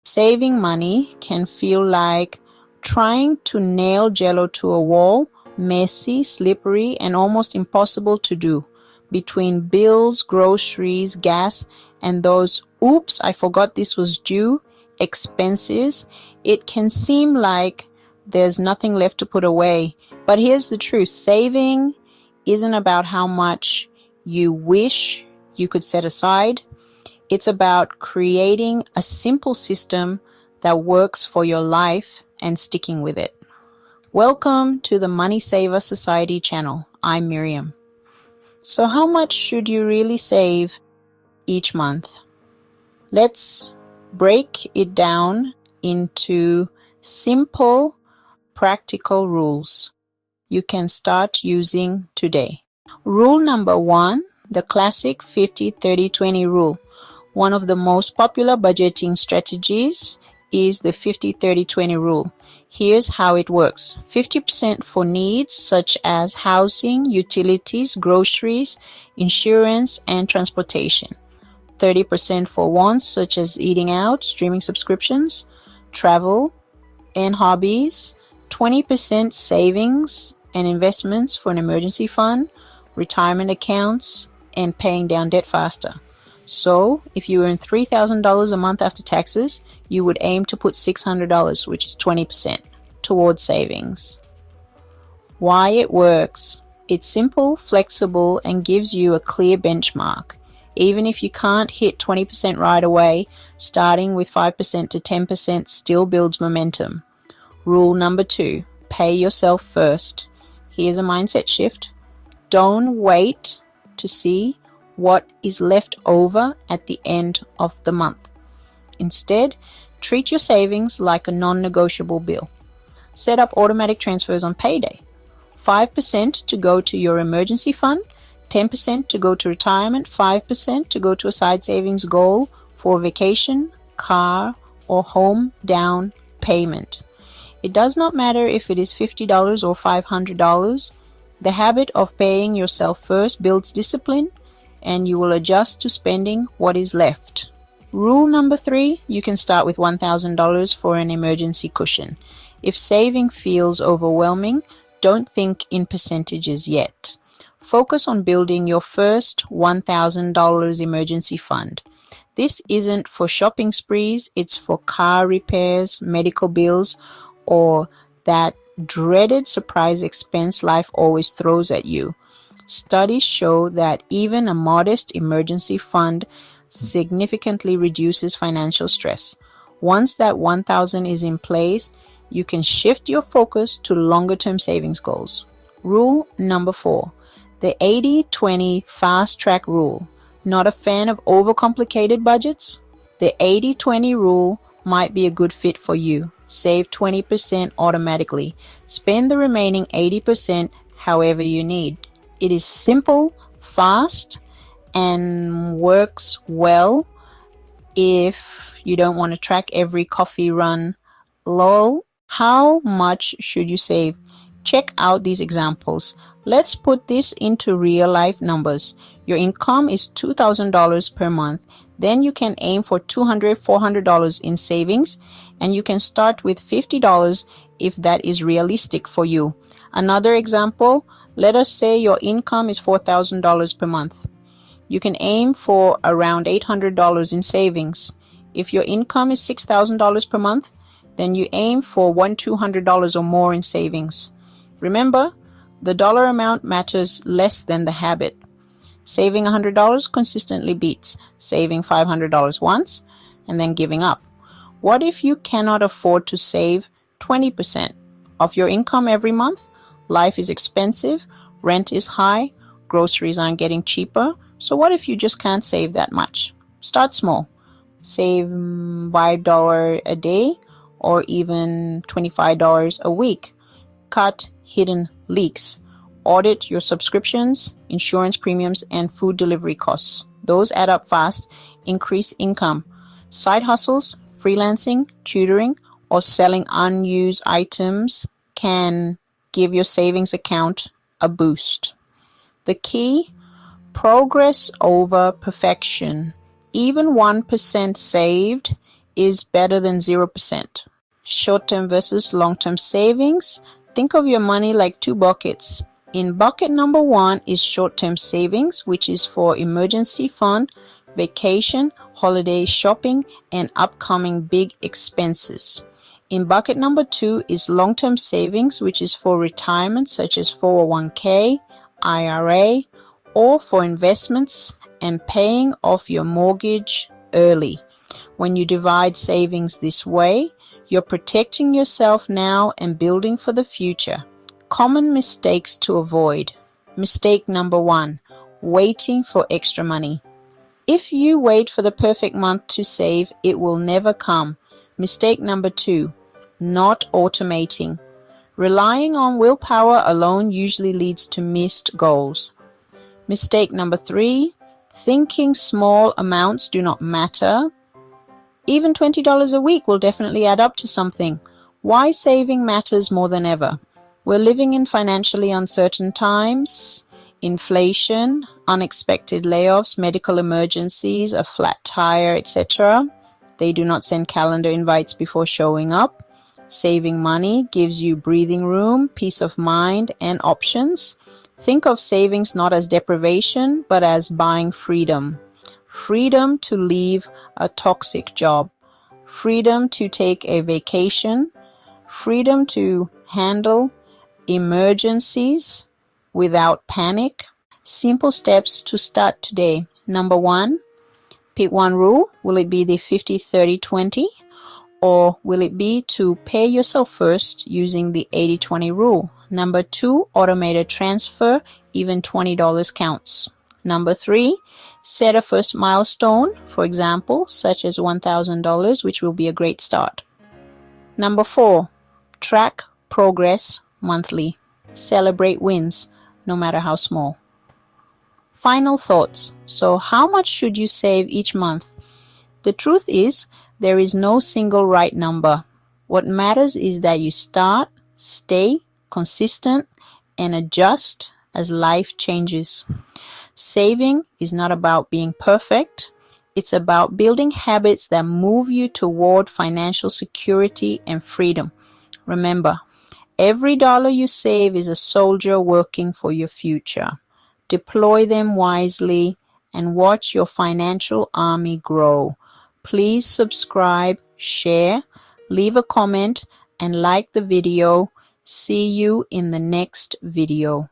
Saving money can feel like trying to nail jello to a wall, messy, slippery, and almost impossible to do. Between bills, groceries, gas, and those oops, I forgot this was due expenses, it can seem like there's nothing left to put away. But here's the truth: saving isn't about how much you wish you could set aside. It's about creating a simple system that works for your life and sticking with it. Welcome to the Money Saver Society channel. I'm Miriam. So how much should you really save each month? Let's break it down into simple, practical rules you can start using today. Rule number 1, the classic 50-30-20 rule. One of the most popular budgeting strategies is the 50-30-20 rule. Here's how it works. 50% for needs such as housing, utilities, groceries, insurance, and transportation. 30% for wants such as eating out, streaming subscriptions, travel, and hobbies. 20% savings and investments for an emergency fund, retirement accounts, and paying down debt faster. So, if you earn $3,000 a month after taxes, you would aim to put $600, which is 20%, towards savings. Why it works? It's simple, flexible, and gives you a clear benchmark. Even if you can't hit 20% right away, starting with 5% to 10% still builds momentum. Rule number 2, pay yourself first. Here's a mindset shift. Don't wait to see what is left over at the end of the month. Instead, treat your savings like a non-negotiable bill. Set up automatic transfers on payday. 5% to go to your emergency fund, 10% to go to retirement, 5% to go to a side savings goal for vacation, car, or home down payment. It does not matter if it is $50 or $500. The habit of paying yourself first builds discipline, and you will adjust to spending what is left. Rule number 3, you can start with $1,000 for an emergency cushion. If saving feels overwhelming, don't think in percentages yet. Focus on building your first $1,000 emergency fund. This isn't for shopping sprees, it's for car repairs, medical bills, or that dreaded surprise expense life always throws at you. Studies show that even a modest emergency fund significantly reduces financial stress. Once that $1,000 is in place, you can shift your focus to longer-term savings goals. Rule number 4, the 80-20 fast track rule. Not a fan of overcomplicated budgets? The 80-20 rule might be a good fit for you. Save 20% automatically. Spend the remaining 80% however you need. It is simple, fast, and works well if you don't want to track every coffee run. Lol. How much should you save? Check out these examples. Let's put this into real life numbers. Your income is $2,000 per month. Then you can aim for $200, $400 in savings, and you can start with $50 if that is realistic for you. Another example, let us say your income is $4,000 per month. You can aim for around $800 in savings. If your income is $6,000 per month, then you aim for $200 or more in savings. Remember, the dollar amount matters less than the habit. Saving $100 consistently beats saving $500 once and then giving up. What if you cannot afford to save 20% of your income every month? Life is expensive, rent is high, groceries aren't getting cheaper. So what if you just can't save that much? Start small. Save $5 a day or even $25 a week. Cut hidden leaks. Audit your subscriptions, insurance premiums, and food delivery costs. Those add up fast. Increase income. Side hustles, freelancing, tutoring, or selling unused items can give your savings account a boost. The key: progress over perfection. Even 1% saved is better than 0%. Short-term versus long-term savings. Think of your money like two buckets. In bucket number 1 is short-term savings, which is for emergency fund, vacation, holiday shopping, and upcoming big expenses. In bucket number 2 is long-term savings, which is for retirement such as 401k, IRA, or for investments and paying off your mortgage early. When you divide savings this way, you're protecting yourself now and building for the future. Common mistakes to avoid. Mistake number 1, waiting for extra money. If you wait for the perfect month to save, it will never come. Mistake number 2, not automating. Relying on willpower alone usually leads to missed goals. Mistake number 3, thinking small amounts do not matter. Even $20 a week will definitely add up to something. Why saving matters more than ever. We're living in financially uncertain times. Inflation, unexpected layoffs, medical emergencies, a flat tire, etc. They do not send calendar invites before showing up. Saving money gives you breathing room, peace of mind, and options. Think of savings not as deprivation, but as buying freedom. Freedom to leave a toxic job. Freedom to take a vacation. Freedom to handle emergencies without panic. Simple steps to start today. Number 1, pick one rule. Will it be the 50-30-20? Or will it be to pay yourself first using the 80-20 rule? Number 2, automate a transfer. Even $20 counts. Number 3, set a first milestone, for example, such as $1,000, which will be a great start. Number 4, track progress monthly. Celebrate wins, no matter how small. Final thoughts. So how much should you save each month? The truth is, there is no single right number. What matters is that you start, stay consistent, and adjust as life changes. Saving is not about being perfect. It's about building habits that move you toward financial security and freedom. Remember, every dollar you save is a soldier working for your future. Deploy them wisely and watch your financial army grow. Please subscribe, share, leave a comment, and like the video. See you in the next video.